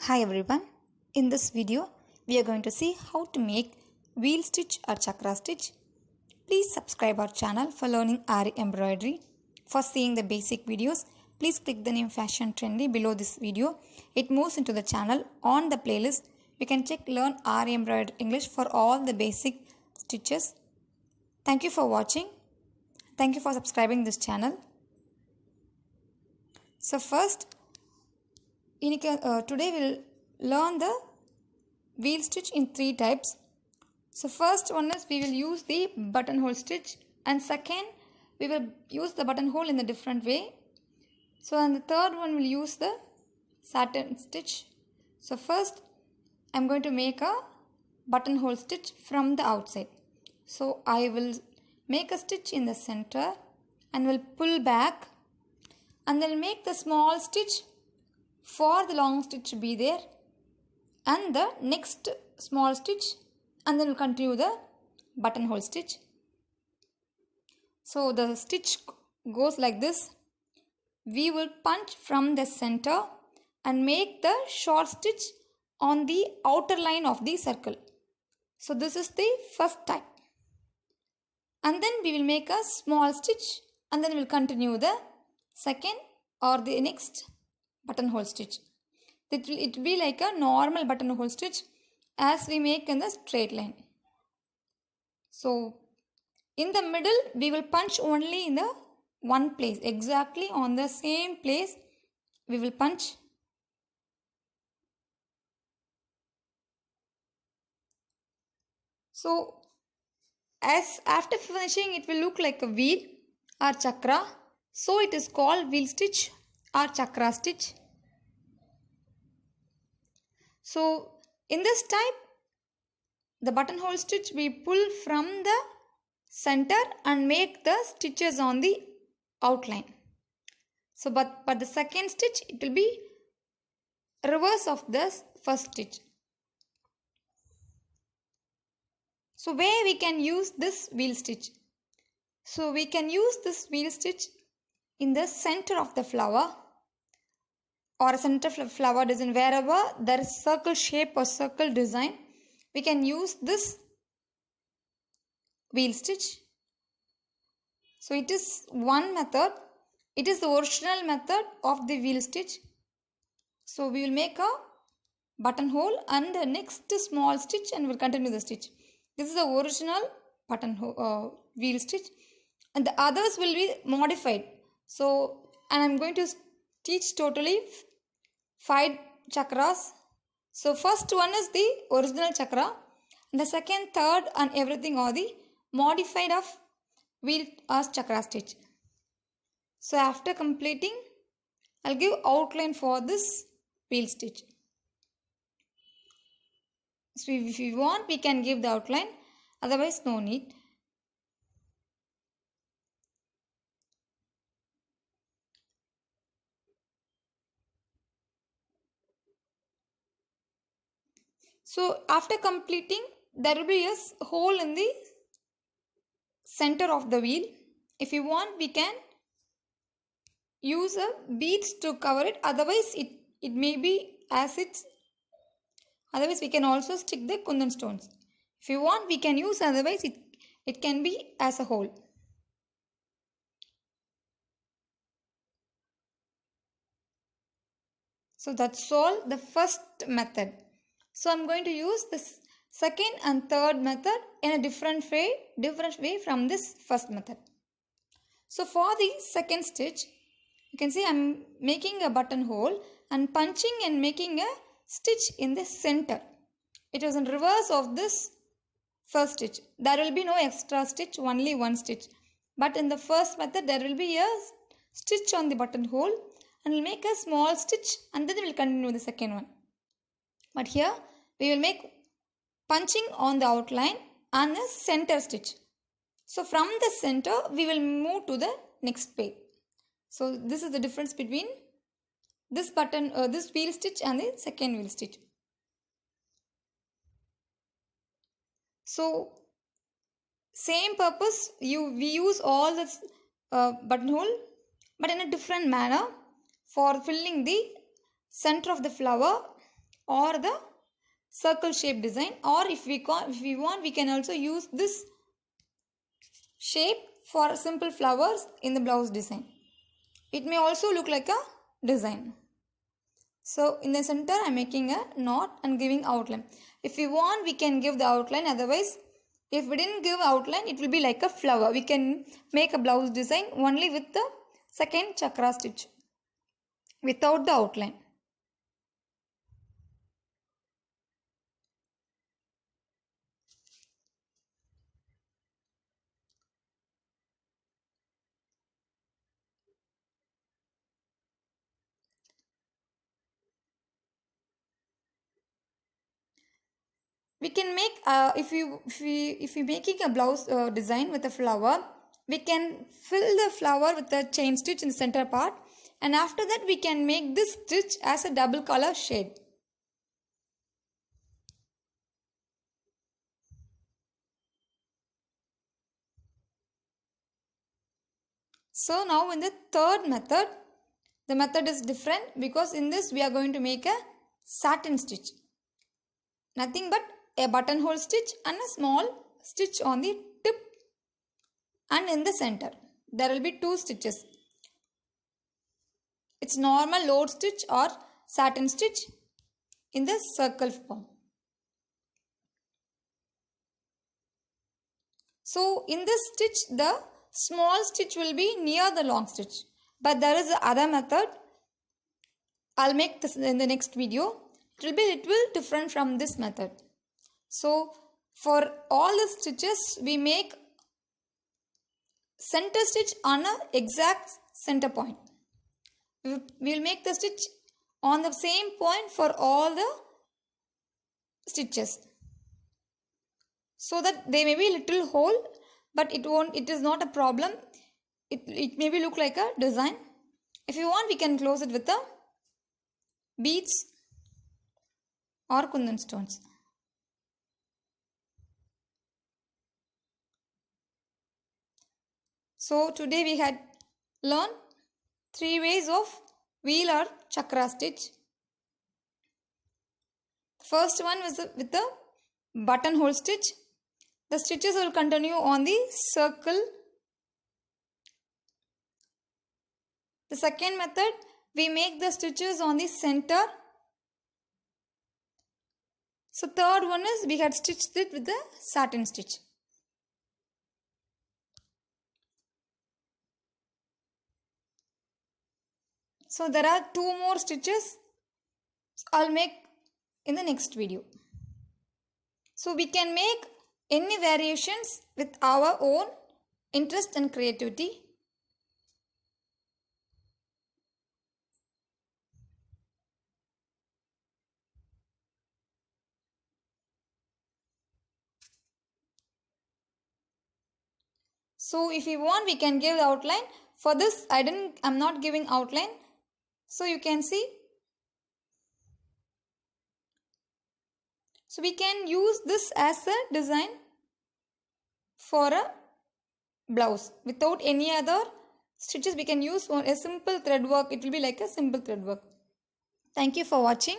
Hi everyone, in this video we are going to see how to make wheel stitch or chakra stitch. Please subscribe our channel for learning aari embroidery. For seeing the basic videos, please click the name Fashion Trendy below this video. It moves into the channel on the playlist. You can check Learn Aari Embroidery English for all the basic stitches. Thank you for watching. Thank you for subscribing this channel. So first, today we'll learn the wheel stitch in three types. So first one is we will use the buttonhole stitch, and second we will use the buttonhole in a different way. So and the third one will use the satin stitch. So first I'm going to make a buttonhole stitch from the outside. So I will make a stitch in the center and will pull back, and then make the small stitch for the long stitch to be there, and the next small stitch, and then we'll continue the buttonhole stitch. So the stitch goes like this. We will punch from the center and make the short stitch on the outer line of the circle. So this is the first type, and then we will make a small stitch, and then we'll continue the second or the next buttonhole stitch. It will be like a normal buttonhole stitch as we make in the straight line. So in the middle we will punch only in the one place, exactly on the same place we will punch. So as after finishing it will look like a wheel or chakra, so it is called wheel stitch or chakra stitch. So in this type, the buttonhole stitch we pull from the center and make the stitches on the outline. So but the second stitch it will be reverse of this first stitch. So where we can use this wheel stitch? So we can use this wheel stitch in the center of the flower, or a center of flower design, wherever there is circle shape or circle design, we can use this wheel stitch. So it is one method. It is the original method of the wheel stitch. So we will make a buttonhole and the next small stitch, and we'll continue the stitch. This is the original buttonhole wheel stitch, and the others will be modified. So, and I'm going to teach totally 5 chakras. So first one is the original chakra, and the second, third and everything are the modified of wheel or chakra stitch. So after completing, I'll give outline for this wheel stitch. So if you want, we can give the outline, otherwise no need. So after completing, there will be a hole in the center of the wheel. If you want, we can use a beads to cover it, otherwise it may be as it's, otherwise we can also stick the kundan stones. If you want, we can use, otherwise it can be as a hole. So that's all the first method. So I'm going to use this second and third method in a different way from this first method. So for the second stitch, you can see I'm making a buttonhole and punching and making a stitch in the center. It was in reverse of this first stitch. There will be no extra stitch, only one stitch. But in the first method, there will be a stitch on the buttonhole, and we'll make a small stitch, and then we'll continue the second one. But here we will make punching on the outline and a center stitch. So from the center we will move to the next page. So this is the difference between this this wheel stitch and the second wheel stitch. So same purpose, we use all this buttonhole, but in a different manner. For filling the center of the flower, or the circle shape design, or if we want we can also use this shape for simple flowers in the blouse design. It may also look like a design. So in the center I am making a knot and giving outline. If we want we can give the outline, otherwise if we didn't give outline it will be like a flower. We can make a blouse design only with the second chakra stitch without the outline. We can make if we making a blouse design with a flower, we can fill the flower with a chain stitch in the center part, and after that we can make this stitch as a double color shade. So now in the third method, the method is different because in this we are going to make a satin stitch. Nothing but a buttonhole stitch and a small stitch on the tip and in the center. There will be 2 stitches. It's normal load stitch or satin stitch in the circle form. So in this stitch the small stitch will be near the long stitch. But there is other method. I'll make this in the next video. It will be a little different from this method. So for all the stitches we make center stitch on a exact center point. We will make the stitch on the same point for all the stitches, so that they may be little hole, but it is not a problem. It may be look like a design. If you want we can close it with the beads or kundan stones. So today we had learned 3 ways of wheel or chakra stitch. First one was with the buttonhole stitch. The stitches will continue on the circle. The second method, we make the stitches on the center. So third one is we had stitched it with the satin stitch. So there are 2 more stitches I'll make in the next video. So we can make any variations with our own interest and creativity. So if you want we can give the outline. For this I'm not giving outline. So you can see. So we can use this as a design for a blouse without any other stitches. We can use a simple thread work. It will be like a simple thread work. Thank you for watching.